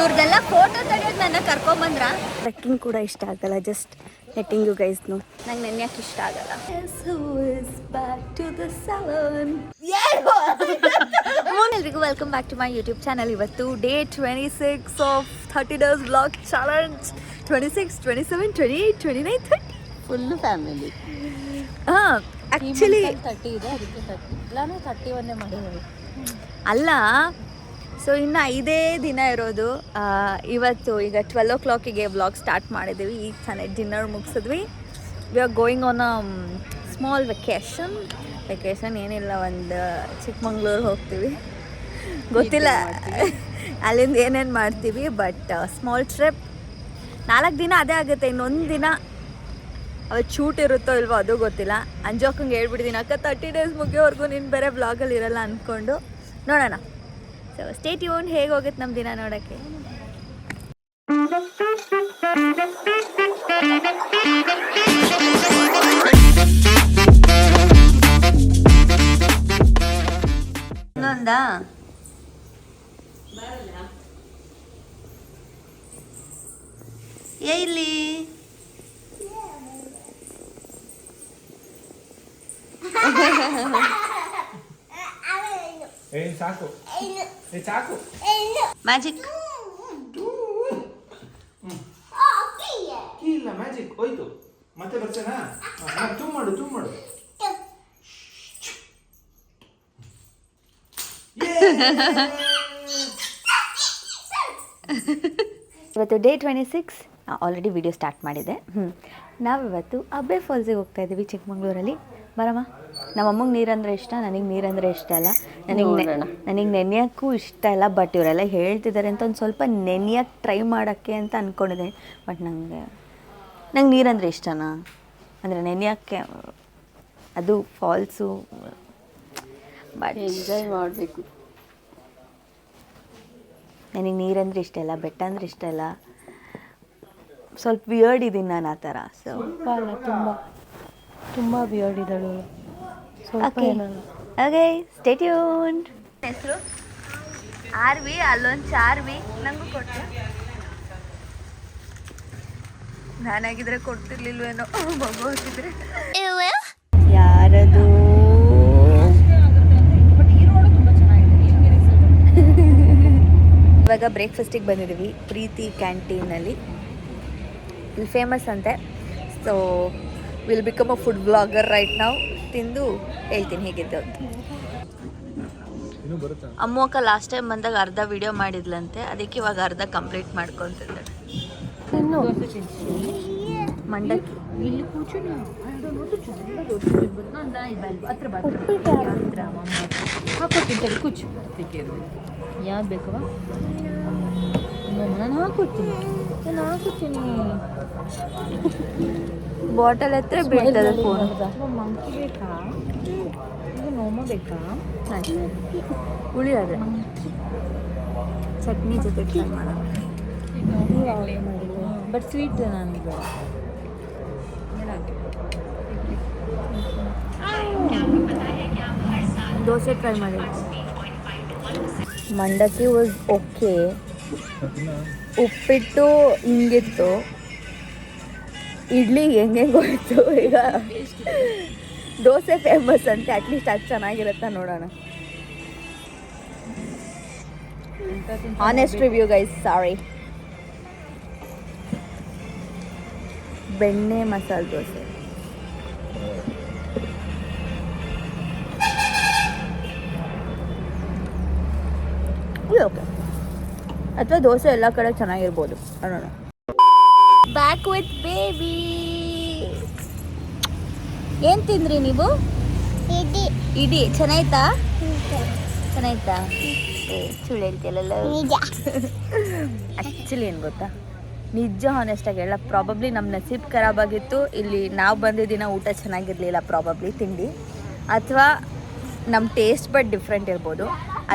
ಇವ್ರದೆಲ್ಲ photo ತೆಗಿಯೋದು ನನ್ನ ಕರ್ಕೊಂಬಂದ್ರ. Trekking ಕೂಡ ಇಷ್ಟ ಆಗಲ್ಲ, just letting you guys know. ನಂಗೆ ನೆನ್ಯಾಕೆ ಇಷ್ಟ ಆಗಲ್ಲ. ಎಲ್ರಿಗೂ welcome back to my YouTube channel. ಇವತ್ತು day 26 of 30 days vlog challenge. 26, 27, 28, 29, 30 full family. ಹಾಂ ಆ್ಯಕ್ಚುಲಿ 30 ಇದೆ, ಅದಕ್ಕೆ 30 ನಾನು 31 ಮಾಡಿರೋದು ಅಲ್ಲ. ಸೊ ಇನ್ನು 5 ದಿನ ಇರೋದು. ಇವತ್ತು ಈಗ 12 o'clock ವ್ಲಾಗ್ ಸ್ಟಾರ್ಟ್ ಮಾಡಿದ್ದೀವಿ. ಈಗ ತಾನೇ ಡಿನ್ನರ್ ಮುಗಿಸಿದ್ವಿ. We are going on a small vacation ಏನಿಲ್ಲ, ಒಂದು ಚಿಕ್ಕಮಂಗ್ಳೂರು ಹೋಗ್ತೀವಿ, ಗೊತ್ತಿಲ್ಲ ಅಲ್ಲಿಂದ ಏನೇನು ಮಾಡ್ತೀವಿ. ಬಟ್ ಸ್ಮಾಲ್ ಟ್ರಿಪ್, 4 ದಿನ ಅದೇ ಆಗುತ್ತೆ. ಇನ್ನೊಂದು ದಿನ ಅವತ್ತು ಶೂಟ್ ಇರುತ್ತೋ ಇಲ್ವೋ ಅದು ಗೊತ್ತಿಲ್ಲ. ಅಂಜೋಕಂಗೆ ಹೇಳ್ಬಿಟ್ಟಿದ್ದೀನಿ, ಅಕ್ಕ 30 days ಮುಗಿಯೋವರೆಗೂ ನೀನು ಬೇರೆ ವ್ಲಾಗಲ್ಲಿ ಇರಲ್ಲ ಅಂದ್ಕೊಂಡು. ನೋಡೋಣ. So stay tune. ಹೇಗೆ ಹೋಗುತ್ತೆ ನಮ್ಮ ದಿನ ನೋಡೋಕ್ಕೆ. ಇನ್ನೊಂದಾ ಇಲ್ಲಿ ಸಾಕು ಸಾಕು ಮ್ಯಾಜಿಕ್ ಇಲ್ಲ, ಮ್ಯಾಜಿಕ್ ಹೋಯ್ತು. ಮತ್ತೆ ಬರ್ಸೇನಾ? ತುಂಬ ಮಾಡು ಇವತ್ತು ಡೇ 26. ಆಲ್ರೆಡಿ ವಿಡಿಯೋ ಸ್ಟಾರ್ಟ್ ಮಾಡಿದೆ. ನಾವಿವತ್ತು ಅಬ್ಬೆ ಫಾಲ್ಸಿಗೆ ಹೋಗ್ತಾ ಇದ್ದೀವಿ ಚಿಕ್ಕಮಂಗ್ಳೂರಲ್ಲಿ. ಬರಮ್ಮ. ನಮ್ಮಮ್ಮಗೆ ನೀರಂದರೆ ಇಷ್ಟ, ನನಗೆ ನೀರಂದರೆ ಇಷ್ಟ ಅಲ್ಲ. ನನಗೆ ನೆನೆಯೋಕ್ಕೂ ಇಷ್ಟ ಇಲ್ಲ. ಬಟ್ ಇವರೆಲ್ಲ ಹೇಳ್ತಿದ್ದಾರೆ ಅಂತ ಒಂದು ಸ್ವಲ್ಪ ನೆನೆಯೋಕ್ಕೆ ಟ್ರೈ ಮಾಡೋಕ್ಕೆ ಅಂತ ಅಂದ್ಕೊಂಡಿದ್ದೀನಿ. ಬಟ್ ನಂಗೆ ನೀರಂದರೆ ಇಷ್ಟನಾ ಅಂದರೆ ನೆನೆಯೋಕ್ಕೆ, ಅದು ಫಾಲ್ಸು. ಬಟ್ ಎಂಜಾಯ್ ಮಾಡಬೇಕು. ನನಗೆ ನೀರಂದರೆ ಇಷ್ಟ ಇಲ್ಲ, ಬೆಟ್ಟ ಅಂದರೆ ಇಷ್ಟ ಇಲ್ಲ. ಸ್ವಲ್ಪ ವಿಯರ್ಡ್ ಇದ್ದೀನಿ ನಾನು ಆ ಥರ. ಸೊ ತುಂಬ ಬಿಯರ್ಡ್ ಇದ್ದಾಳು. Okay stay tuned. ಹೆಸರು ಆರ್ವಿ, ಅಲ್ಲೊಂದು ಚಾರ್ವಿ. ನಂಗೂ ಕೊಟ್ಟು, ನಾನಾಗಿದ್ರೆ ಕೊಡ್ತಿರ್ಲಿಲ್ವೇನೋ, ಮಗು ಹೋಗಿದ್ರೆ. ಯಾರದು? ಇವಾಗ ಬ್ರೇಕ್ಫಾಸ್ಟಿಗೆ ಬಂದಿದ್ದೀವಿ ಪ್ರೀತಿ ಕ್ಯಾಂಟೀನಲ್ಲಿ. ಇಲ್ಲಿ ಫೇಮಸ್ ಅಂತೆ. So will become a food blogger right ನಾವು. ತಿಂದು ಹೇಳ್ತೀನಿ ಹೇಗಿದ್ದು ಅಂತ. ಅಕ್ಕ ಲಾಸ್ಟ್ ಟೈಮ್ ಬಂದಾಗ ಅರ್ಧ ವಿಡಿಯೋ ಮಾಡಿದ್ಲಂತೆ, ಅದಕ್ಕೆ ಇವಾಗ ಅರ್ಧ ಕಂಪ್ಲೀಟ್ ಮಾಡ್ಕೊತಿದ್ದಾಳೆ. ಮಂಡಕ್ಕಿ ಇಲ್ಲಿ ಯಾವ್ದು ಬೇಕವ? ನಾನು ಹಾಕೊಡ್ತೀನಿ. ಬಾಟಲ್ ಹತ್ರ ಬೀಳ್ತದೆ ಫೋನ್. ಮಂಕಿ ಬೇಕಾ? ಇದು ನೋಮ ಬೇಕಾ? ಉಳಿಯೋದೆ ಚಟ್ನಿ ಜೊತೆ ಟ್ರೈ ಮಾಡೋಣ. ಬಟ್ ಸ್ವೀಟ್ ನನಗೆ ಬೇಡ. ದೋಸೆ ಟ್ರೈ ಮಾಡಿ. ಮಂಡಕ್ಕಿ ವಾಸ್ ಓಕೆ. ಉಪ್ಪಿಟ್ಟು ಹಿಂಗಿತ್ತು. ಇಡ್ಲಿ ಹೆಂಗೆ ಹೋಯ್ತು. ಈಗ ದೋಸೆ ಫೇಮಸ್ ಅಂತೆ. ಅಟ್ಲೀಸ್ಟ್ ಅದು ಚೆನ್ನಾಗಿರುತ್ತಾ ನೋಡೋಣ. ಆನೆಸ್ಟ್ ರಿವ್ಯೂ ಗೈಸ್, ಸಾರಿ. ಬೆಣ್ಣೆ ಮಸಾಲೆ ದೋಸೆ. ಓಕೆ, ಅಥವಾ ದೋಸೆ ಎಲ್ಲ ಕಡೆ ಚೆನ್ನಾಗಿರ್ಬೋದು. ನೋಡೋಣ. Back with baby. ಏನು ತಿಂದ್ರಿ ನೀವು? ಇಡಿ ಚೆನ್ನಾಯ್ತಾ? ಸುಳ್ಳು ಹೇಳ್ತಿಯಲ್ಲ. ಆ್ಯಕ್ಚುಲಿ ಏನು ಗೊತ್ತಾ, ನಿಜ ಹಾನೆಸ್ಟಾಗಿ ಹೇಳ, ಪ್ರಾಬಬ್ಲಿ ನಮ್ಮ ನಸೀಬ್ ಖರಾಬ್ ಆಗಿತ್ತು. ಇಲ್ಲಿ ನಾವು ಬಂದಿದ್ದಿನ ಊಟ ಚೆನ್ನಾಗಿರಲಿಲ್ಲ ಪ್ರಾಬಬ್ಲಿ ತಿಂಡಿ, ಅಥವಾ ನಮ್ಮ ಟೇಸ್ಟ್ ಬಟ್ ಡಿಫ್ರೆಂಟ್ ಇರ್ಬೋದು,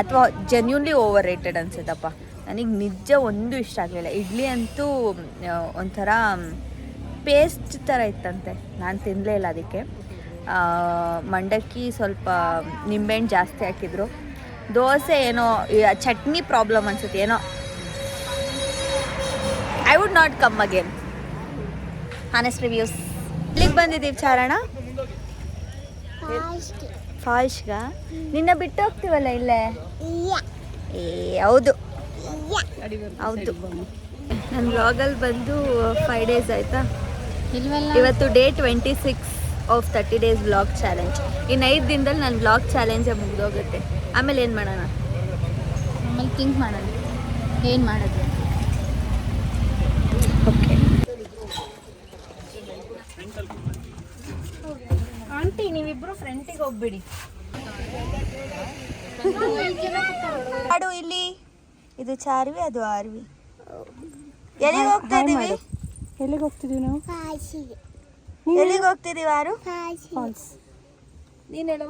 ಅಥವಾ ಜೆನ್ಯೂನ್ಲಿ ಓವರ್ ರೇಟೆಡ್ ಅನ್ಸುತ್ತಪ್ಪ. ನನಗೆ ನಿಜ ಒಂದು ಇಷ್ಟ ಆಗಲಿಲ್ಲ. ಇಡ್ಲಿ ಅಂತೂ ಒಂಥರ ಪೇಸ್ಟ್ ಥರ ಇತ್ತಂತೆ, ನಾನು ತಿನ್ನಲೇ ಇಲ್ಲ ಅದಕ್ಕೆ. ಮಂಡಕ್ಕಿ ಸ್ವಲ್ಪ ನಿಂಬೆಹಣ್ಣು ಜಾಸ್ತಿ ಹಾಕಿದ್ರು. ದೋಸೆ ಏನೋ ಚಟ್ನಿ ಪ್ರಾಬ್ಲಮ್ ಅನ್ಸುತ್ತೆ, ಏನೋ I would not come again. Honest reviews. ಇಲ್ಲಿಗೆ ಬಂದಿದ್ದೀವಿ ಚಾರಣ ಫಾಲ್ಸ್ಗ. ನಿನ್ನ ಬಿಟ್ಟು ಹೋಗ್ತೀವಲ್ಲ ಇಲ್ಲೇ. ಏ ಹೌದು ಹೌದು. ನನ್ನ ವ್ಲಾಗಲ್ಲಿ ಬಂದು 5 days ಆಯಿತಾ. ಇವತ್ತು day 26 of 30 days vlog challenge. ಇನ್ನು 5 ದಿನದಲ್ಲಿ ನನ್ನ ವ್ಲಾಗ್ ಚಾಲೆಂಜೇ ಮುಗಿದೋಗುತ್ತೆ. ಆಮೇಲೆ ಏನು ಮಾಡೋಣ? ಆಮೇಲೆ ಥಿಂಕ್ ಮಾಡೋಣ ಏನು ಮಾಡೋದು. ಓಕೆ ಆಂಟಿ ನೀವಿಬ್ರು ಫ್ರಂಟಿಗೆ ಹೋಗ್ಬಿಡಿ. ಮಾಡು ಇಲ್ಲಿ. ಇದು ಚಾರ್ವಿ, ಅದು ಆರ್ವಿ. ಎಲ್ಲಿಗೆ ಹೋಗ್ತಾ ಇದೀವಿ? ಎಲ್ಲಿಗೆ ಹೋಗ್ತಿದೀವಿ ನಾವು? ಎಲ್ಲಿಗೆ ಹೋಗ್ತಿದೀವಿ ಆರು? ಫಾಲ್ಸ್. ನೀನು ಹೇಳೋ.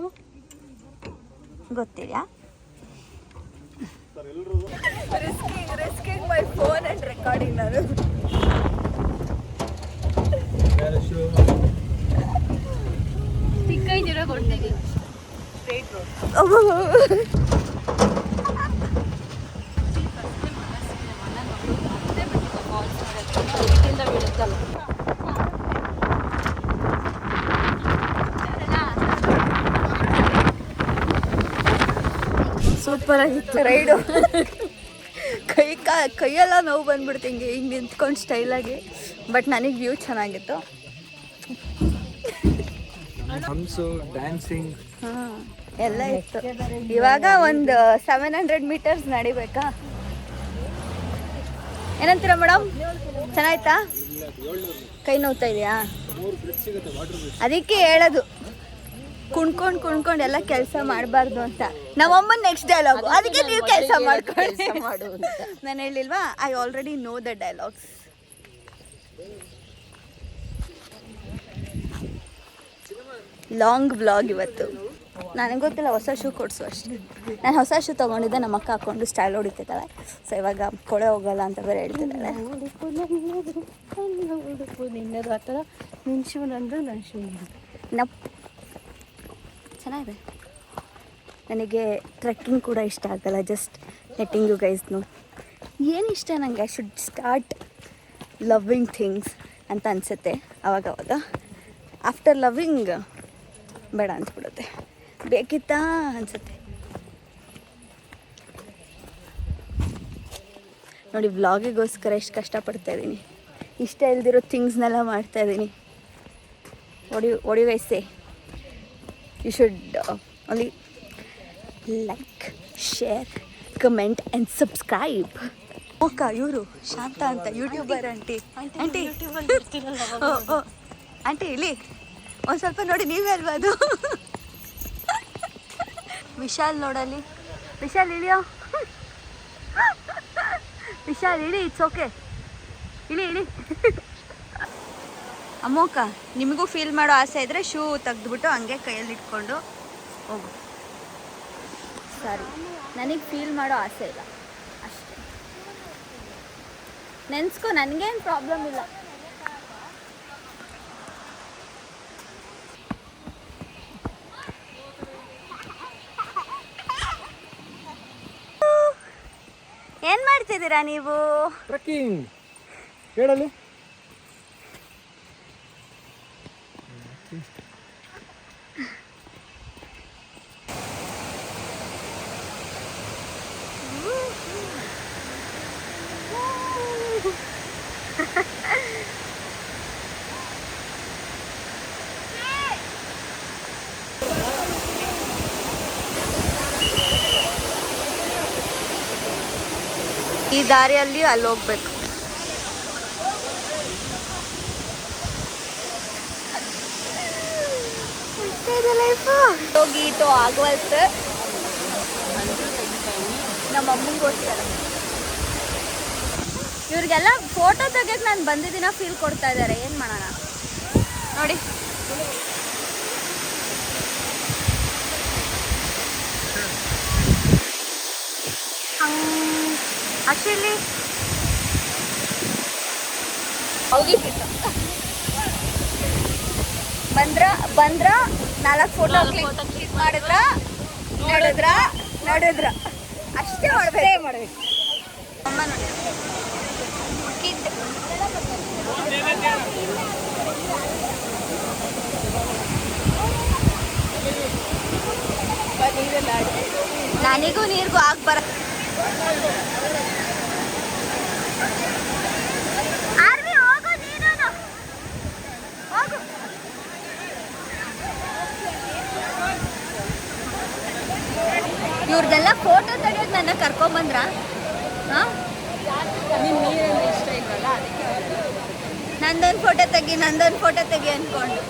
ಗೊತ್ತಿಲ್ಲ. Risking my phone and recording ನಾನು. ಚಿಕ್ಕ ಜೀರೋ ಕೊಡ್ತೀವಿ. Straight road. ಸೂಪರ್ ಆಗಿತ್ತು ರೈಡು. ಕೈಯೆಲ್ಲ ನೋವು ಬಂದ್ಬಿಡ್ತು ಹಿಂಗೆ ನಿಂತ್ಕೊಂಡು ಸ್ಟೈಲಾಗಿ. ಬಟ್ ನನಗೆ ವ್ಯೂ ಚೆನ್ನಾಗಿತ್ತು. ಡ್ಯಾನ್ಸಿಂಗ್ ಹಾಂ ಎಲ್ಲ ಇತ್ತು. ಇವಾಗ ಒಂದು 700 meters ನಡಿಬೇಕಾ? ಏನಂತೀರ ಮೇಡಮ್? ಚೆನ್ನಾಯ್ತಾ? ಕೈ ನೋವ್ತಾ ಇದೆಯಾ? ಅದಕ್ಕೆ ಹೇಳೋದು ಕುಣ್ಕೊಂಡು ಎಲ್ಲ ಕೆಲಸ ಮಾಡಬಾರ್ದು ಅಂತ. ನಮ್ಮಮ್ಮನ ನೆಕ್ಸ್ಟ್ ಡೈಲಾಗು. ಅದಕ್ಕೆ ನೀವು ಕೆಲಸ ಮಾಡ್ಕೊಳ್ಳಿ ಮಾಡು ಅಂತ ನಾನು ಹೇಳಿಲ್ವಾ? I already know the dialogues. Long vlog ಇವತ್ತು. ನನಗೆ ಗೊತ್ತಿಲ್ಲ, ಹೊಸ ಶೂ ಕೊಡಿಸು ಅಷ್ಟೇ. ನಾನು ಹೊಸ ಶೂ ತೊಗೊಂಡಿದ್ದೆ, ನಮ್ಮ ಅಕ್ಕ ಹಾಕ್ಕೊಂಡು ಸ್ಟೈಲ್ ಹೊಡಿತಿದ್ದಾಳೆ. ಸೊ ಇವಾಗ ಕೊಳೆ ಹೋಗಲ್ಲ ಅಂತ ಬೇರೆ ಹೇಳ್ತಿದ್ದಾಳೆ. ಉಡುಪು ನಿನ್ನದು ಆ ಥರ. ನಿನ್ನ ಶೂ ನಂದು, ನನ್ನ ಶೂ ನಪ್ ಚೆನ್ನಾಗಿದೆ. ನನಗೆ ಟ್ರೆಕ್ಕಿಂಗ್ ಕೂಡ ಇಷ್ಟ ಆಗಲ್ಲ. Just letting you guys know ಏನು ಇಷ್ಟ ನನಗೆ. I should start loving things ಅಂತ ಅನಿಸುತ್ತೆ ಅವಾಗವಾಗ. ಆಫ್ಟರ್ ಲವ್ವಿಂಗ್ ಬೇಡ ಅನ್ಸ್ಬಿಡುತ್ತೆ. ಬೇಕಿತ್ತಾ ಅನಿಸುತ್ತೆ. ನೋಡಿ ವ್ಲಾಗಿಗೋಸ್ಕರ ಎಷ್ಟು ಕಷ್ಟಪಡ್ತಾ ಇದ್ದೀನಿ. ಇಷ್ಟ ಇಲ್ದಿರೋ ಥಿಂಗ್ಸ್ನೆಲ್ಲ ಮಾಡ್ತಾಯಿದ್ದೀನಿ. what do you guys say? You should only like, share, comment and subscribe. Oka ಇವರು ಶಾಂತ ಅಂತ ಯೂಟ್ಯೂಬರ್ ಆಂಟಿ. ಆಂಟಿ ಇಲ್ಲಿ ಒಂದು ಸ್ವಲ್ಪ ನೋಡಿ, ನೀವೇ ಅಲ್ವಾ ಅದು? ವಿಶಾಲ್ ನೋಡಲ್ಲಿ. ವಿಶಾಲ್ ಇಳಿಯೋ. ವಿಶಾಲ್ ಇಳಿ. It's okay. ಇಳಿ. ಅಮ್ಮೋಕ, ನಿಮಗೂ ಫೀಲ್ ಮಾಡೋ ಆಸೆ ಇದ್ದರೆ ಶೂ ತೆಗೆದ್ಬಿಟ್ಟು ಹಂಗೆ ಕೈಯಲ್ಲಿ ಇಟ್ಕೊಂಡು ಹೋಗು. ಸರಿ, ನನಗೆ ಫೀಲ್ ಮಾಡೋ ಆಸೆ ಇಲ್ಲ ಅಷ್ಟೇ. ನೆನೆಸ್ಕೊ, ನನಗೇನು ಪ್ರಾಬ್ಲಮ್ ಇಲ್ಲ. ಏನು ಮಾಡ್ತಿದ್ದೀರಾ ನೀವು? ಟ್ರೆಕ್ಕಿಂಗ್ ಹೇಳಲಿ. ಈ ದಾರಿಯಲ್ಲಿ ಅಲ್ಲಿ ಹೋಗ್ಬೇಕು. ಹೋಗಿಟೋ ಆಗವಲ್ತ ನಮ್ಮ ಅಮ್ಮಂಗೋಸ್ಕರ. ಇವ್ರಿಗೆಲ್ಲ ಫೋಟೋ ತೆಗಿಯಕ್ಕೆ ನಾನು ಬಂದಿದ್ದೀನ ಫೀಲ್ ಕೊಡ್ತಾ ಇದ್ದಾರೆ. ಏನು ಮಾಡೋಣ ನೋಡಿ. ಆಕ್ಚುಲಿ ಬಂದ್ರ 4 ಫೋಟೋ ಕ್ಲಿಕ್ ಮಾಡಿದ್ರ ನಡೆದ್ರ ಅಷ್ಟೇ ಮಾಡ್ಬೇಕು. ಅಮ್ಮ ನೋಡಿ ನನಗೂ ನೀರಿಗೂ ಆಗ ಬರ ಇವ್ರದೆಲ್ಲ ಫೋಟೋ ತೆಗಿಯೋದು ನನ್ನ ಕರ್ಕೊಂಬಂದ್ರ ನಂದೊಂದು ಫೋಟೋ ತೆಗಿ ಅನ್ಕೊಂಡು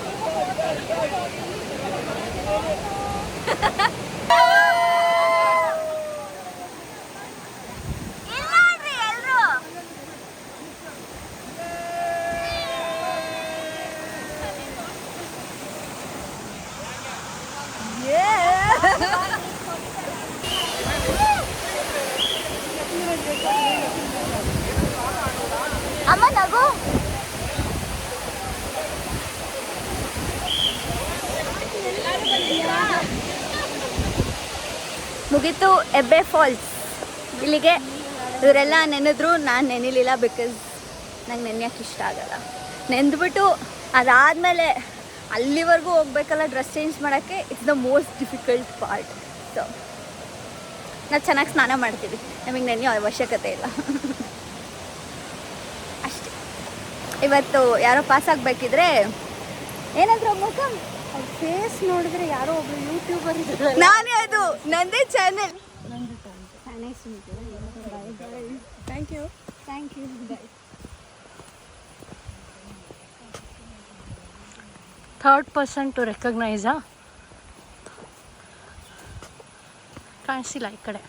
ಅಮ್ಮ ನಗು ಮುಗೀತು ಎಬ್ಬೆ ಫಾಲ್ಸ್ ಇಲ್ಲಿಗೆ. ಇವರೆಲ್ಲ ನೆನೆದ್ರು, ನಾನು ನೆನಿಲಿಲ್ಲ ಬಿಕಾಸ್ ನಂಗೆ ನೆನೆಯೋಕೆ ಇಷ್ಟ ಆಗಲ್ಲ. ನೆಂದ್ಬಿಟ್ಟು ಅದಾದಮೇಲೆ ಅಲ್ಲಿವರೆಗೂ ಹೋಗ್ಬೇಕಲ್ಲ ಡ್ರೆಸ್ ಚೇಂಜ್ ಮಾಡೋಕ್ಕೆ, it's the most difficult part. So ನಾವು ಚೆನ್ನಾಗಿ ಸ್ನಾನ ಮಾಡ್ತೀವಿ, ನಮಗೆ ನೆನೆಯೋ ಅವಶ್ಯಕತೆ ಇಲ್ಲ. ಅಷ್ಟೇ. ಇವತ್ತು ಯಾರೋ ಪಾಸ್ ಆಗಬೇಕಿದ್ರೆ ಏನಾದರೂ ಮುಖ ಫೇಸ್ ನೋಡಿದ್ರೆ ಯಾರೋ ಒಬ್ರು ಯೂಟ್ಯೂಬರ್ ಇದ್ದಾರೆ. ನಾನೇ, ಅದು ನಂದೇ channel. Thank you. Third person to recognise. ಕಾಣಿಸಿಲ್ಲ ಈ ಕಡೆ.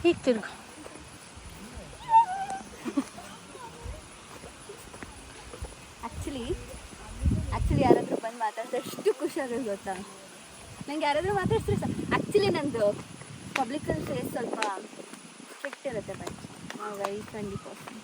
ಈಗ ತಿರ್ಗು. ಆ್ಯಕ್ಚುಲಿ ಯಾರಾದರೂ ಬಂದು ಮಾತಾಡಿದ್ರೆ ಎಷ್ಟು ಖುಷಿಯಾಗೋದು ಗೊತ್ತಾ ನಂಗೆ. ಯಾರಾದರೂ ಮಾತಾಡಿಸ್ರೆ ಆ್ಯಕ್ಚುಲಿ ನಂದು ಪಬ್ಲಿಕಲ್ಲಿ ಫೇಸ್ ಸ್ವಲ್ಪ ಸ್ಟ್ರಿಕ್ಟ್ ಇರುತ್ತೆ, ಬಟ್ ನಾವು very friendly person.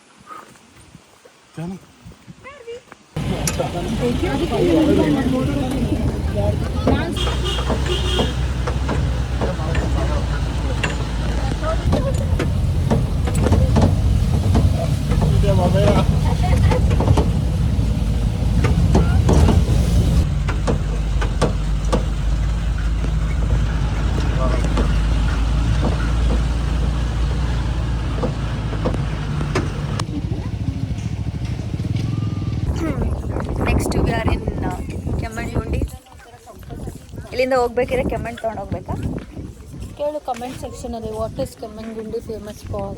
Next we are in Kemmannugundi. ಇಲ್ಲಿಂದ ಹೋಗ್ಬೇಕಿದ್ರೆ ಕೆಮ್ಮಣ್ಣು ತೊಗೊಂಡು ಹೋಗ್ಬೇಕಾ? ಕೇಳು ಕಮೆಂಟ್ ಸೆಕ್ಷನಲ್ಲಿ, what is Kemmannugundi famous for?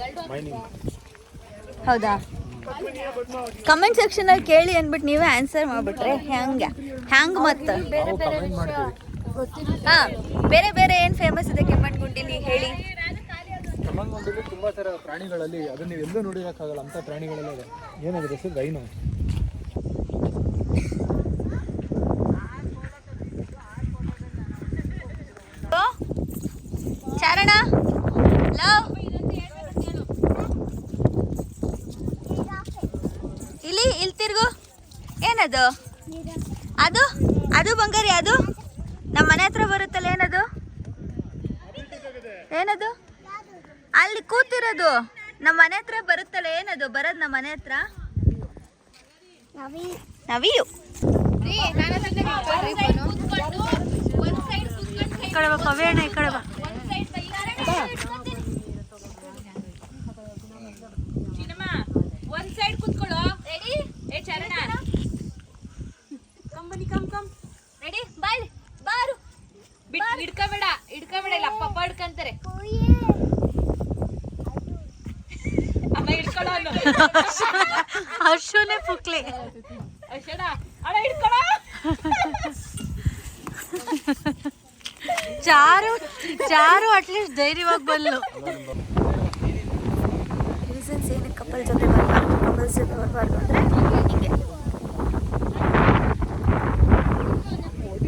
ಹೌದಾ? ಕಮೆಂಟ್ ಸೆಕ್ಷನಲ್ಲಿ ಕೇಳಿ ಅಂದ್ಬಿಟ್ಟು ನೀವೇ ಆನ್ಸರ್ ಮಾಡಿಬಿಟ್ರೆ ಹ್ಯಾಂಗೆ ಮತ್ತೆ? ಹಾಂ, ಬೇರೆ ಬೇರೆ ಏನು ಫೇಮಸ್ ಇದೆ ಕೆಮ್ಮಣ್ಣುಗುಂಡಿಲಿ ಹೇಳಿ. ಕೆಮ್ಮಣ್ಣುಗುಂಡಿಲಿ ತುಂಬಾ ಥರ ಪ್ರಾಣಿಗಳಲ್ಲಿ, ಅದನ್ನ ನೀವು ಎಲ್ಲೂ ನೋಡಿರೋಕ್ಕಾಗಲ್ಲ ಅಂತ ಪ್ರಾಣಿಗಳೆಲ್ಲ ಇದೆ. ಏನಾದ್ರೆ ಹೆಸರು ರೈನು. ಚಾರಣ ಲವ್ ಇಲ್ಲಿ ತಿರ್ಗು. ಏನದು? ಅದು ಅದು ಬಂಗಾರಿ, ಅದು ನಮ್ಮ ಮನೆ ಹತ್ರ ಬರುತ್ತಲ್ಲ. ಏನದು ಅಲ್ಲಿ ಕೂತಿರೋದು? ನಮ್ಮ ಮನೆ ಹತ್ರ ಬರುತ್ತಲ್ಲ, ಏನದು ಬರೋದು ನಮ್ಮ ಮನೆ ಹತ್ರ? ನವಿಯು. ಈ ಕಡೆ ಬಾ ಪವೇಣ, ಈ ಕಡೆ ಬಾ. ಒಂದ್ ಸೈಡ್ ಕೂತ್ಕೊಳ್ಳೋ. ರೆಡಿ? ಏ ಚರಣ, ಕಂಬನಿ ಕಮ್ ರೆಡಿ? ಬಾಯ್ ಬಾರು. ಹಿಡ್ಕೋಬೇಡ ಇಲ್ಲ, ಪಪ್ಪ ಹಿಡ್ಕಂತಾರೆ. ಅಮ್ಮ ಹಿಡ್ಕೊಳ್ಳೋ. ಹರ್ಷನೇ ಪುಕ್ಲಿ. ಅಷ್ಟೇನ ಅಣ್ಣ ಹಿಡ್ಕೊಳ್ಳೋ. ಚಾರು ಅಟ್ಲೀಸ್ಟ್ ಧೈರ್ಯವಾಗಿ ಬಲ್ಲು. ರೀಸನ್ಸ್ ಏನಕ್ಕೆ ಕಪಲ್ ಜೊತೆ ಬರಬಾರ್ದು ಅಂದರೆ ಹೀಗೆ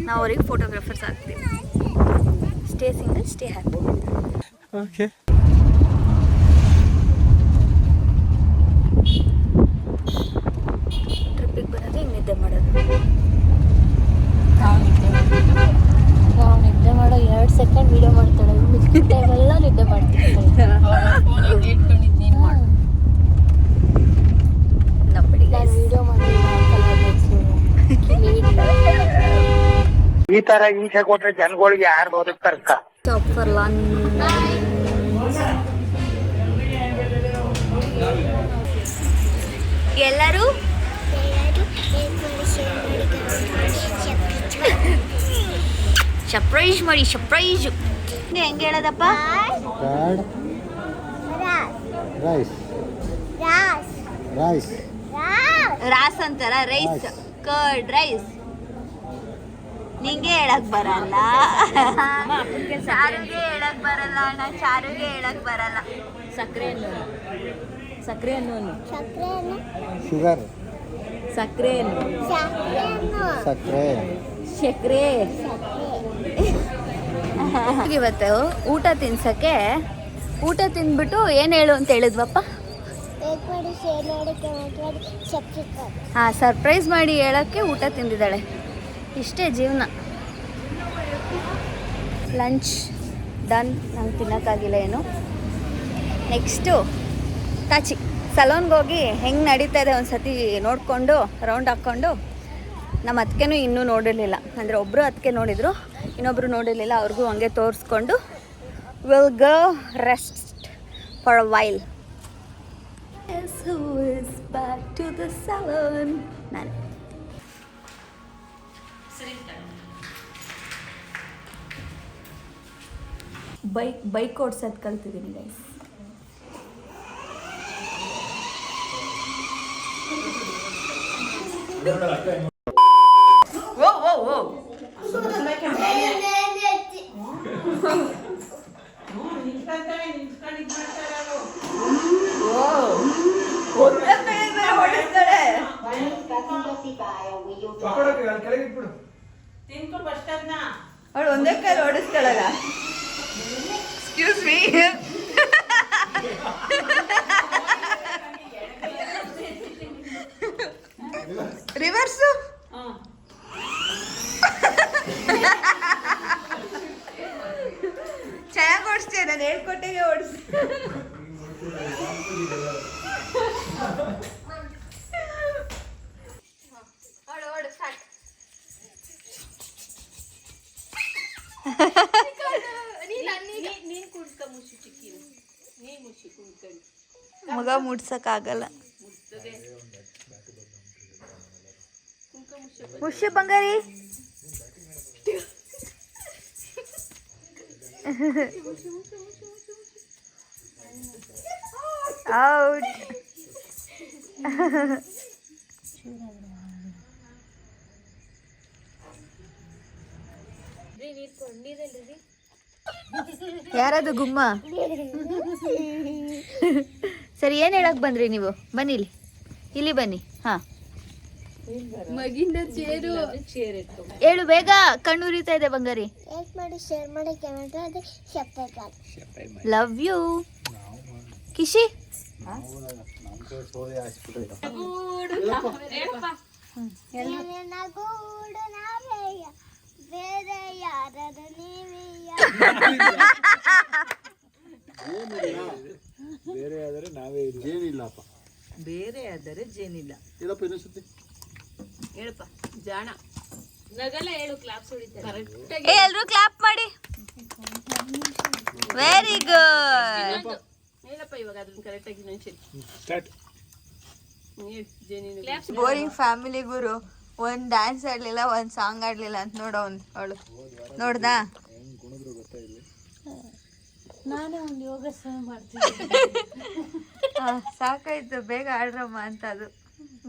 ನಾವು ಅವ್ರಿಗೆ ಫೋಟೋಗ್ರಾಫರ್ಸ್ ಆಗ್ತೀವಿ. Stay single, stay happy. Okay. ಟ್ರಿಪ್ಪಿಗೆ ಬರೋದು ಹಿಂಗೆ ನಿದ್ದೆ ಮಾಡೋದು. ನಾವು ನಿದ್ದೆ ಮಾಡೋ 2 ಸೆಕೆಂಡ್ ವೀಡಿಯೋ ಮಾಡ್ತಾಳೆ, ಮಿಕ್ಕಿದ ಟೈಮೆಲ್ಲ ನಿದ್ದೆ ಮಾಡಿ. ಈ ತರ ಹಿಂಸೆ ಕೊಟ್ರೆ ಜನಗಳಿಗೆ ಯಾರು ಬದುಕ್ತಾರಕ್ಕ? Stop for lunch. ಎಲ್ಲರೂ ಸರ್ಪ್ರೈಸ್ ಮಾಡಿ ಸರ್ಪ್ರೈಸ್. ಹೆಂಗೆ ಹೇಳೋದಪ್ಪ? ರಾಸ್ ಅಂತಾರ, ರೈಸ್, ಕರ್ಡ್ ರೈಸ್. ನಿಂಗೆ ಹೇಳಕ್ ಬರಲ್ಲ, ಚಾರುಗೆ ಹೇಳಕ್ ಬರಲ್ಲ ಅಣ್ಣ, ಚಾರುಗೆ ಹೇಳಕ್ ಬರಲ್ಲ. ಸಕ್ಕರೆ ಅನ್ನು ಸಕ್ಕರೆ ಅನ್ನು ಶುಗರ್, ಸಕ್ಕರೆ ಅನ್ನು ಸಕ್ಕರೆ, ಸಕ್ಕರೆ. ಇವತ್ತು ಊಟ ತಿನ್ಸಕ್ಕೆ, ಊಟ ತಿಂದ್ಬಿಟ್ಟು ಏನು ಹೇಳು ಅಂತ ಹೇಳಿದ್ವಪ್ಪ? ಹಾಂ, ಸರ್ಪ್ರೈಸ್ ಮಾಡಿ ಹೇಳೋಕ್ಕೆ ಊಟ ತಿಂದಿದ್ದಾಳೆ. ಇಷ್ಟೇ ಜೀವನ. Lunch done. ನಂಗೆ ತಿನ್ನೋಕ್ಕಾಗಿಲ್ಲ ಏನು. ನೆಕ್ಸ್ಟು ಕಾಚಿ ಸಲೂನ್ಗೆ ಹೋಗಿ ಹೆಂಗೆ ನಡೀತಾ ಇದೆ ಒಂದು ಸತಿ ನೋಡಿಕೊಂಡು ರೌಂಡ್ ಹಾಕ್ಕೊಂಡು. ನಮ್ಮ ಅತ್ತಿಗೆನೂ ಇನ್ನೂ ನೋಡಿರಲಿಲ್ಲ, ಅಂದರೆ ಒಬ್ಬರು ಅತ್ತಿಗೆ ನೋಡಿದರು, ಇನ್ನೊಬ್ಬರು ನೋಡಿರಲಿಲ್ಲ. ಅವ್ರಿಗೂ ಹಂಗೆ ತೋರಿಸ್ಕೊಂಡು will go rest for a while. Who is back to the salon? ನಾನು ಬೈಕ್ ಓಡ್ಸೋದು ಕಲ್ತಿದ್ದೀನಿ ಗೈಸ್. ಅವಳು ಒಂದೇ ಕೈಲಿ ಓಡಿಸ್ತಾಳಲ್ಲ. Excuse me. ರಿವರ್ಸು. ಚೆನ್ನಾಗಿ ಓಡಿಸ್ತೀಯ, ನಾನು ಹೇಳ್ಕೊಟ್ಟೆಗೆ ಓಡಿಸ್. ಮಗ ಮುಡ್ಸಕ್ಕಾಗಲ್ಲ. ಮುಷ್ಯ ಬಂಗಾರಿ. ಔಟ್. ಯಾರದು ಗುಮ್ಮ? ಸರಿ, ಏನು ಹೇಳಕ್ ಬಂದ್ರಿ ನೀವು? ಬನ್ನಿ ಇಲ್ಲಿ, ಇಲ್ಲಿ ಬನ್ನಿ. ಹಾ, ಮಗಿಂದ ಚೇರು ಹೇಳು ಬೇಗ, ಕಣ್ಣು ಉರಿತಾ ಇದೆ ಬಂಗಾರಿ. Love you Kishi. ಬೇರೆ ಆದರೆ ನಾವೇ ಜೇನಿಲ್ಲಪ್ಪ. ಬೇರೆ ಆದರೆ ಜೇನಿಲ್ಲ. ಇಲ್ಲಪ್ಪ, ಇನ್ನೊಂದ್ಸತಿ ಹೇಳಪ್ಪ ಜಾಣ. ನಗಲ್ಲ ಹೇಳು, ಕ್ಲಾಪ್ಸ್ ಹೊಡಿತಾರೆ ಕರೆಕ್ಟಾಗಿ. ಎಲ್ರು ಕ್ಲಾಪ್ ಮಾಡಿ. Very good. ಹೇಳಪ್ಪ ಇವಾಗ ಅದನ್ನ ಕರೆಕ್ಟಾಗಿ ಮೆನ್ಷನ್. ಸ್ಟಾರ್ಟ್. ಬೋರಿಂಗ್ ಫ್ಯಾಮಿಲಿ ಗುರು. ಒಂದ್ ಡ್ಯಾನ್ಸ್ ಆಡ್ಲಿಲ್ಲ, ಒಂದ್ ಸಾಂಗ್ ಆಡ್ಲಿಲ್ಲ ಅಂತ ಅವಳು ನೋಡ್ದಾ? ನಾನೇ ಒಂದು ಯೋಗಾಸನ ಮಾಡ್ತೀನಿ. ಸಾಕಾಯ್ತು, ಬೇಗ ಆಡ್ರಮ್ಮ ಅಂತ. ಅದು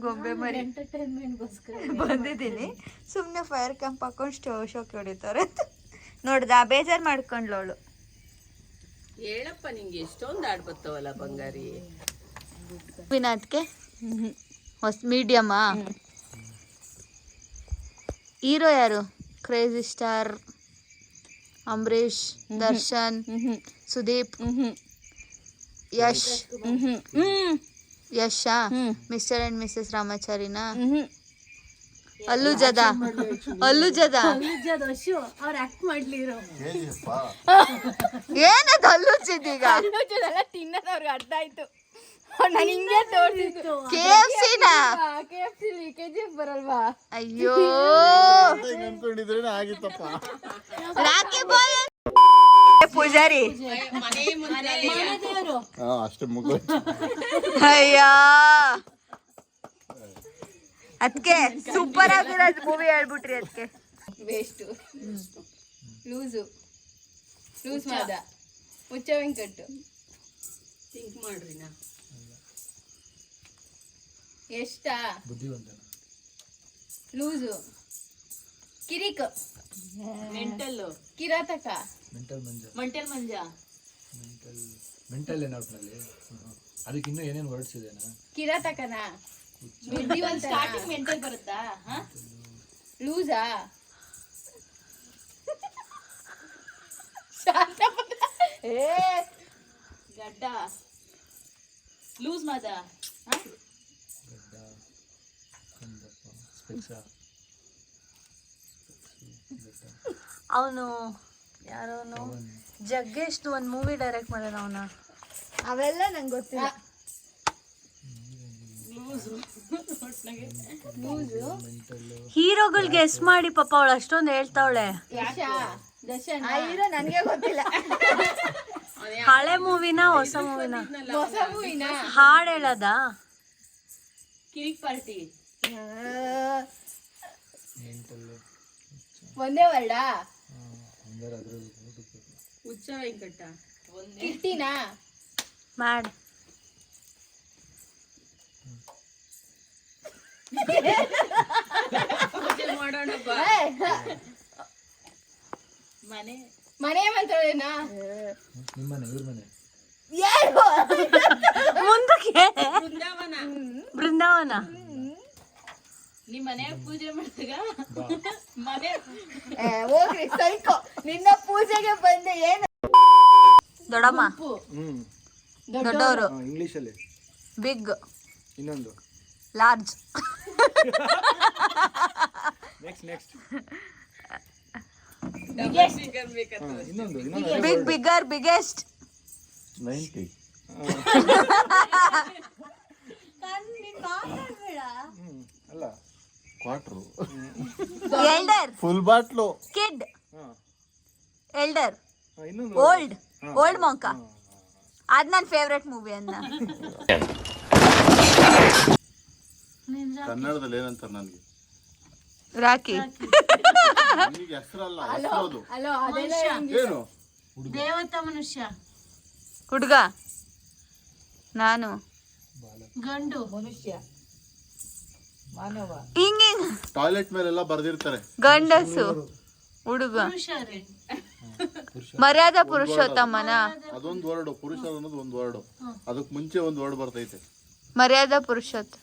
ಗೊಂಬೆ ಮರಿ ಎಂಟರ್ಟೈನ್ಮೆಂಟ್ಗೋಸ್ಕರ ಬಂದಿದ್ದೀನಿ. ಸುಮ್ಮನೆ ಫೈರ್ ಕ್ಯಾಂಪ್ ಹಾಕೊಂಡು ಶೋಕಿ ಹೊಡಿತಾರೆ. ನೋಡ್ದಾ? ಬೇಜಾರು ಮಾಡ್ಕೊಂಡ್ಲು ಅವಳು. ಹೇಳಪ್ಪ, ನಿಂಗೆ ಎಷ್ಟೊಂದು ಆಡ್ ಬರ್ತಾವಲ್ಲ ಬಂಗಾರಿ. ವಿನಾಥ್ಗೆ ಹೊಸ ಮೀಡಿಯಮ್ಮಾ. ಹೀರೋ ಯಾರು? Crazy star Ambareesh, Darshan, Sudeep, Yash. Yash mister and missus ರಾಮಾಚಾರಿನಾ? ಅಲ್ಲು ಜದ ಅವ್ರು ಆಕ್ಟ್ ಮಾಡ್ಲಿರೋ ಏನದು ಅಲ್ಲುಜ್ಜಿದೀಗ? ತಿನ್ನೋದವ್ರಿಗೆ ಅರ್ಥ ಆಯ್ತು. ನಾನು ಹಿಂಗೆ ತೋರಿಸಿದ್ದು. KFC ನಾ? KFC KGF ಬರಲ್ವಾ? ಅಯ್ಯೋ, ಹಾಕೊಂಡಿದ್ರೆ ಆಗಿತ್ತಪ್ಪ. ರಾಖಿ ಬಾಯ್ ಪೂಜಾರಿ ಅಷ್ಟೇ ಮುಗಿದು. ಅಯ್ಯ ಅದಕ್ಕೆ ಸೂಪರ್ ಆಗಿರೋ ಮೂವಿ ಹೇಳ್ಬಿಟ್ರಿ ಅದಕ್ಕೆ. ವೇಸ್ಟು ಲೂಸು ಲೂಸ್ ಮಾದ ಹುಚ್ಚ ವೆಂಕಟ್ಟು ಥಿಂಕ್ ಮಾಡ್ರಿ ನಾ ಎಷ್ಟಾ ಬುದ್ಧಿವಂತನ ಲೂಸು ಕಿರಿಕ್ ಮೆಂಟಲ್ಲು ಕಿರಾತಕ ಮೆಂಟಲ್ ಮಂಜ ಮಂಜ ಮೆಂಟಲ್ ಏನೌಟ್ನಲ್ಲಿ ಅದಕ್ಕೆ ಇನ್ನೂ ಏನೇನು ವರ್ಡ್ಸ್ ಇದೆನಾ? ಕಿರಾತಕನ ಬುದ್ಧಿವಂತ ಸ್ಟಾರ್ಟಿಂಗ್ ಮೆಂಟಲ್ ಬರುತ್ತಾ ಲೂಸಾ ಏ ಗಡ್ಡ ಲೂಸ್ ಮಾದ ಅವನು ಯಾರೋನು ಜಗ್ಗೇಶ್ದು ಒಂದು ಮೂವಿ ಡೈರೆಕ್ಟ್ ಮಾಡ್ಯಾನ ಅವನ. ಅವೆಲ್ಲ ನಂಗೆ ಗೊತ್ತಿಲ್ಲ. ಹೀರೋಗಳು ಗೆಸ್ ಮಾಡಿ ಪಾಪ ಅವಳು ಅಷ್ಟೊಂದು ಹೇಳ್ತಾವಳೆ. ಹೀರೋ ನನಗೆ ಗೊತ್ತಿಲ್ಲ. ಹಳೆ ಮೂವಿನ ಹೊಸ ಮೂವಿನ ಹೊಸ ಮೂವಿನ ಹಾಡು ಹೇಳದ ಕಿರಿಕ್ ಪಾರ್ಟಿ ಒಂದೇ ವರ್ಡ ಹುಚ್ಚ ವೆಂಕಟ ಕಿಟ್ಟಿನ ಮಾಡ್ ಮಾಡೋಣ ಮನೆ ಮನೆ ಮಂತ್ರೇನಾ ನಿಮ್ಮನೆ ಇವ್ರ ಮನೆ ಮುಂದಕ್ಕೆ ಬೃಂದಾವನ ಬೃಂದಾವನ. ನಿಮ್ ಮನೆಯಾಗ ಪೂಜೆ ಮಾಡಿದಾಗ ಮನೆ ಹೋಗ್ರಿ ಸೈಕೋ ನಿನ್ನ ಪೂಜೆಗೆ ಬಂದೆ ಏನು ದೊಡ್ಡಮ್ಮ ದೊಡ್ಡವರು ಇಂಗ್ಲೀಷಲ್ಲಿ ಬಿಗ್ ಇನ್ನೊಂದು large next big bigger biggest 90 ಅಲ್ಲ quarter elder full bottle kid elder ಇನ್ನೊಂದು ಓಲ್ಡ್ ಮೊಂಕ. ಅದ್ ನನ್ನ ಫೇವ್ರೆಟ್ ಮೂವಿ ಅನ್ನ. ಕನ್ನಡದಲ್ಲಿ ಏನಂತಾರೆ ನನಗೆ ರಾಖಿ ನನಗೆ ಹೆಸರಲ್ಲ ಹೆಸರೋದು ಅಲೋ ಅದೆಲ್ಲ ಏನು ದೇವತಾ ಮನುಷ್ಯ ಹುಡುಗ ನಾನು ಗಂಡು ಹಿಂಗ ಟಾಯ್ಲೆಟ್ ಮೇಲೆಲ್ಲ ಬರ್ದಿರ್ತಾರೆ ಗಂಡಸು ಹುಡುಗ ಮರ್ಯಾದಾ ಪುರುಷೋತ್ತಮನ ಅದೊಂದು ವರ್ಡ್ ಪುರುಷ ಅನ್ನೋದು ಒಂದು ವರ್ಡ್ ಅದಕ್ಕೆ ಮುಂಚೆ ಒಂದು ವರ್ಡ್ ಬರ್ತೈತೆ ಮರ್ಯಾದಾ ಪುರುಷೋತ್ತಮ.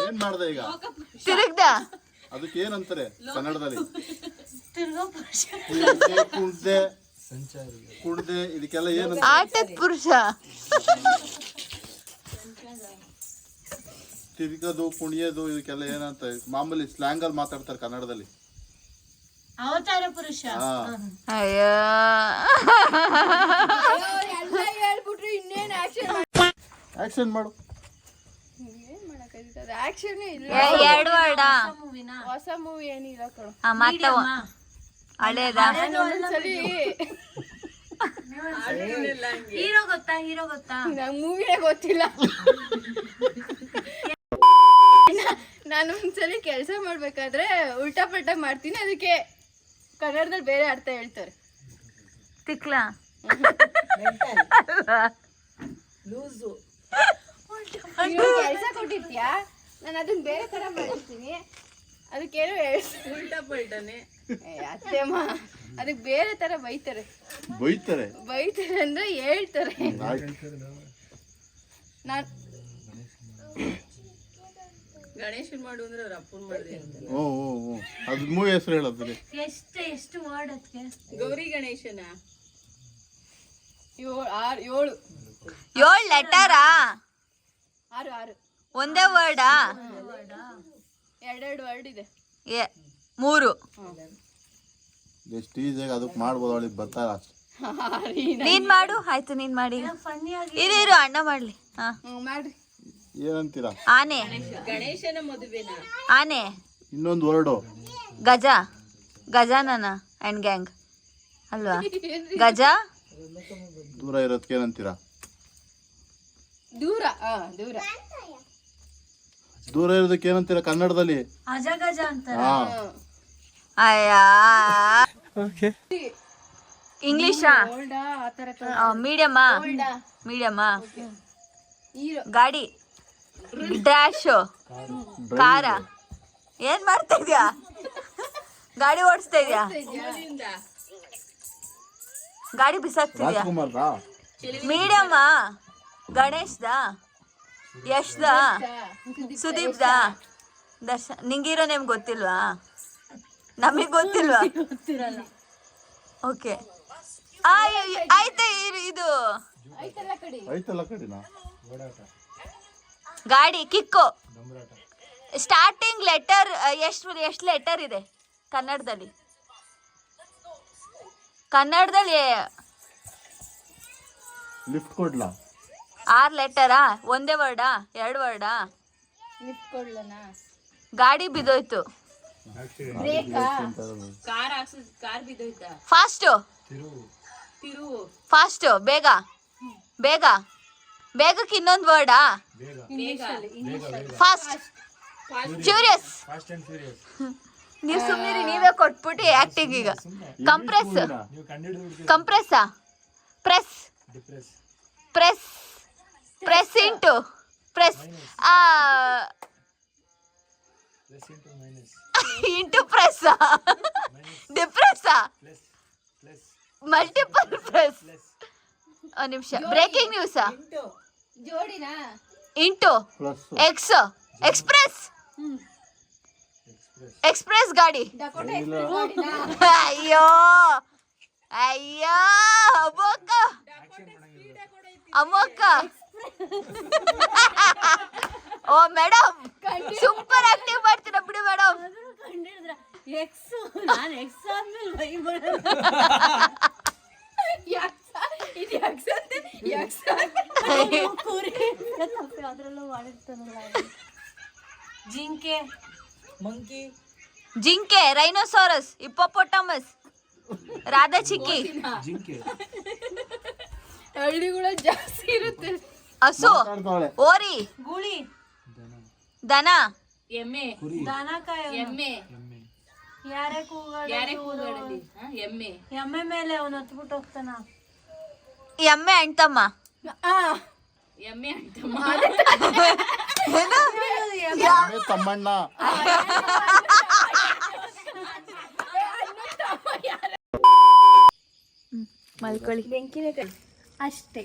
ಏನ್ ಮಾಡ್ದೆ ಈಗ ತಿರುಗ್ದ ಅದಕ್ಕೆ ಏನಂತಾರೆ ಕನ್ನಡದಲ್ಲಿ ಕುಡ್ದೆ ಇದಕ್ಕೆಲ್ಲ ಏನಂತ ಆಟದ ಪುರುಷ ತಿರ್ಗೋದು ಕುಣಿಯೋದು ಇದಕ್ಕೆಲ್ಲ ಏನಂತ ಮಾಮೂಲಿ ಸ್ಲ್ಯಾಂಗ್ ಅಲ್ಲಿ ಮಾತಾಡ್ತಾರೆ ಕನ್ನಡದಲ್ಲಿ. ಅವತಾರ ಪುರುಷ. ಅಯ್ಯೋ ಎಲ್ಲ ಹೇಳ್ಬಿಟ್ರು ಇನ್ನೇನು ಆಕ್ಷನ್ ಮಾಡು. ಆಕ್ಷನ್ ಇಲ್ಲ ಎರಡು ವರ್ಡ ಹೊಸ ಮೂವಿ ಏನಿಲ್ಲ ಕಣೋ ಮತ್ತೆ ಹಳೇದ ಒಂದ್ಸಲಿ ಹೀರೋ ಗೊತ್ತಾ ನಂಗೆ ಮೂವಿನೇ ಗೊತ್ತಿಲ್ಲ. ನಾನು ಒಂದ್ಸಲಿ ಕೆಲಸ ಮಾಡ್ಬೇಕಾದ್ರೆ ಉಲ್ಟಾ ಪಲ್ಟಾ ಮಾಡ್ತೀನಿ, ಅದಕ್ಕೆ ಕನ್ನಡದಲ್ಲಿ ಬೇರೆ ಅರ್ಥ ಹೇಳ್ತಾರೆ. ತಿಕ್ಲ ಕೆಲಸ ಕೊಟ್ಟಿರ್ತೀಯಾ, ನಾನು ಅದನ್ನ ಬೇರೆ ತರ ಮಾಡಿರ್ತೀನಿ, ಅದಕ್ಕೇನು ಉಲ್ಟಾ ಪಲ್ಟಾನೆ ಅತ್ತೆಮ್ಮ ಅದಕ್ಕೆ ಬೇರೆ ತರ ಬೈತಾರೆ ಅಂದ್ರೆ ಹೇಳ್ತಾರೆ. ನಾನ್ ಗಣೇಶನ್ ಮಾಡು ಅಂದ್ರೆ ಅವ್ರ ಅಪ್ಪನ್ ಮಾಡಿದೆ. ಅದು ಮೂವಿ ಹೆಸರು ಹೇಳೋದು. ಎಷ್ಟು ವರ್ಡ್ ಅದಕ್ಕೆ? ಗೌರಿ ಗಣೇಶನ 7 ಲೆಟರಾ? 6 ಒಂದೇ ವರ್ಡಾ? 2 ವರ್ಡ್ ಇದೆ. 3 ಎಷ್ಟು ಈಸಿಯಾಗಿ ಅದಕ್ಕೆ ಮಾಡ್ಬೋದು, ಅವಳಿಗೆ ಬರ್ತಾರ ಅಷ್ಟೇ. ನೀನ್ ಮಾಡು. ಆಯ್ತು ನೀನ್ ಮಾಡಿ. ಇರು ಅಣ್ಣ ಮಾಡ್ಲಿ. ಹಾ ಮಾಡ್ರಿ. ಏನಂತೀರಾ? ಆನೆ. ಆನೆ. ಇನ್ನೊಂದು ವರ್ಡು. ಗಜ. ಗಜಾನನ ಆ್ಯಂಡ್ ಗ್ಯಾಂಗ್ ಅಲ್ವಾ? ಗಜ. ದೂರ ಇರೋದಕ್ಕೆ ಏನಂತೀರಾ? ದೂರ ದೂರ. ದೂರ ಇರೋದಕ್ಕೆ ಏನಂತೀರಾ ಕನ್ನಡದಲ್ಲಿ? ಅಜಗಜ ಅಂತ. ಹಾ. ಅಯ್ಯ. ಓಕೆ. ಇಂಗ್ಲಿಷಾ? ಮೀಡಿಯಮ್ಮಾ? ಮೀಡಿಯಮ್ಮಾ? ಗಾಡಿ. ಡ್ಯಾಶ್. ಕಾರ. ಏನ್ ಮಾಡ್ತಾ ಇದ್ಯಾ? ಗಾಡಿ ಓಡಿಸ್ತಾ ಇದ್ಯಾ? ಗಾಡಿ ಬಿಸಾಕ್ತಿದ್ಯಾ? ರಾಜ್ಕುಮಾರ್ದಾ? ಮೀಡಿಯಮ್ಮ. ಗಣೇಶ್ದ? ಯಶ್ದ? ಸುದೀಪ್ದ? ದರ್ಶನ್? ನಿಂಗಿರೋ ನೇಮ್ ಗೊತ್ತಿಲ್ವಾ? ನಮಗೆ ಗೊತ್ತಿಲ್ವಾ? ಓಕೆ ಆಯ್ತಾ? ಇದು ಐತಲ್ಲ ಕಡಿನಾ? ಗಾಡಿ. ಕಿಕ್ಕು. ಸ್ಟಾರ್ಟಿಂಗ್ ಲೆಟರ್ ಎಷ್ಟು ಲೆಟರ್ ಇದೆ ಕನ್ನಡದಲ್ಲಿ? ಲಿಫ್ಟ್ ಕೊಡ್ಲಾ? 6 ಲೆಟರಾ? ಒಂದೇ ವರ್ಡಾ? 2 ವರ್ಡಾ? ಲಿಫ್ಟ್ ಕೊಡ್ಲನಾ? ಗಾಡಿ ಬಿದ್ದೋಯ್ತು. ಬ್ರೇಕಾ? ಫಾಸ್ಟು. ಫಾಸ್ಟು. ಬೇಗ. ಬೇಗ. ಬೇಗಕ್ಕೆ ಇನ್ನೊಂದು ವರ್ಡಾ? ಫಾಸ್ಟ್. ಕ್ಯೂರಿಯಸ್. ನೀವು ಸುಮ್ಮನೆ ನೀವೇ ಕೊಟ್ಬಿಟ್ಟು ಆಕ್ಟಿಂಗ್. ಈಗ ಕಂಪ್ರೆಸ್. ಕಂಪ್ರೆಸ್ಸಾ? Press. Press. Press into. Press. Into press. ಡಿಪ್ರೆಸ್ಸಾ? Multiple press. ಒಂದು ನಿಮಿಷ. ಬ್ರೇಕಿಂಗ್ ನ್ಯೂಸಾ? ಜೋಡಿನಾ? Into. Plus. X. Express. Express ಗಾಡಿ. ಡಕೋಟಾ ಎಕ್ಸ್ಪ್ರೆಸ್ ಜೋಡಿನಾ? ಅಯ್ಯೋ ಅಯ್ಯೋ ಅಮ್ಮಕ್ಕ. ಅಮ್ಮಕ್ಕ. ಓ ಮೇಡಮ್, ಸೂಪರ್ ಆಕ್ಟಿಂಗ್ ಮಾಡ್ತೀರಾ ಬಿಡಿ ಮೇಡಮ್. ಎಕ್ಸ್. ನಾನು ಎಕ್ಸ್ ಆದ್ಮೇಲೆ ಇದು ಅದ್ರಲ್ಲೂ ಮಾಡಿರ್ತಾನಲ್ಲ. ಜಿಂಕೆ. ಮಂಕಿ. ಜಿಂಕೆ. ರೈನೋಸಾರಸ್. ಹಿಪ್ಪೋಪೊಟಮಸ್. ರಾಧಾ ಚಿಕ್ಕಿ. ಹಳ್ಳಿಗಳ ಜಾಸ್ತಿ ಇರುತ್ತೆ. ಹಸು. ಓರಿ. ಗುಳಿ. ದನ. ಎಮ್ಮೆ. ದನ ಕಾಯ. ಎಮ್ಮೆ. ಯಾರೇ ಕೂಗಾಡಲಿ ಎಮ್ಮೆ. ಎಮ್ಮೆ ಮೇಲೆ ಅವನು ಹತ್ಬಿಟ್ಟು ಹೋಗ್ತಾನ. ಎಮ್ಮೆ ಅಣ್ತಮ್ಮ. ಎಮ್ಮೆ ಅಂತಮ್ಮ. ತಮ್ಮಣ್ಣ. ಮಲ್ಕೊಳ್ಳಿ. ಬೆಂಕಿನೇ ಅಷ್ಟೇ.